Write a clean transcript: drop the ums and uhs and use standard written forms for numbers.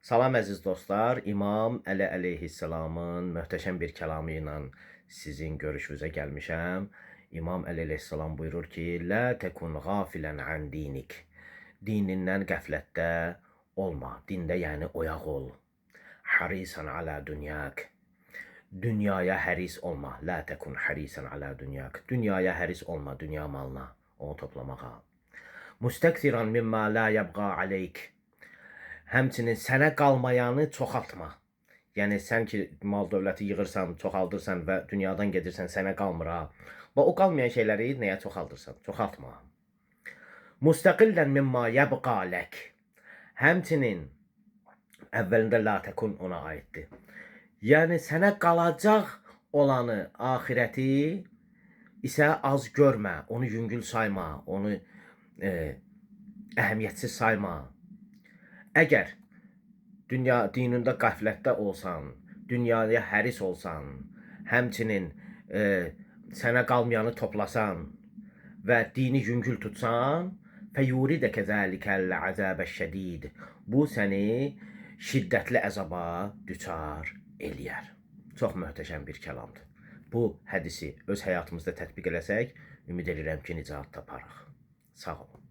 Salam əziz dostlar, İmam Əli əleyhissalamın möhtəşəm bir kəlamı ilə sizin görüşünüzə gəlmişəm. İmam Əli əleyhissalam buyurur ki, "Lə təkun gafilən an dinik." Dinindən qəflətdə olma. Dində yəni oyaq ol. Harisan alə dünyak. Dünyaya həris olma. Lə təkun harisan alə dünyak. Dünyaya həris olma, dünya malına, onu toplamağa. Müstəksiran mimma la yabqa aleyk. Həmçinin sənə qalmayanı çoxaltma. Yəni sən ki mal dövləti yığırsan, çoxaldırsan və dünyadan gedirsən, sənə qalmır ha. Və o qalmayan şeyləri nəyə çoxaldırsan? Çoxaltma. Müstəqildən mimma yabqa lək. Həmçinin əvvəlində la təkun ona aiddir. Yəni sənə qalacaq olanı, axirəti isə az görmə, onu yüngül sayma, onu əhəmiyyətsiz sayma. Əgər dinində qəflətdə olsan, dünyaya həris olsan, həmçinin sənə qalmayanı toplasan və dini yüngül tutsan, fəyuridəkə zəlikəl əzəbəşşədid. Bu səni şiddətli əzaba düçar eləyər. Çox möhtəşəm bir kəlamdır. Bu hədisi öz həyatımızda tətbiq eləsək, ümid edirəm ki, nicat taparıq. Sağ olun.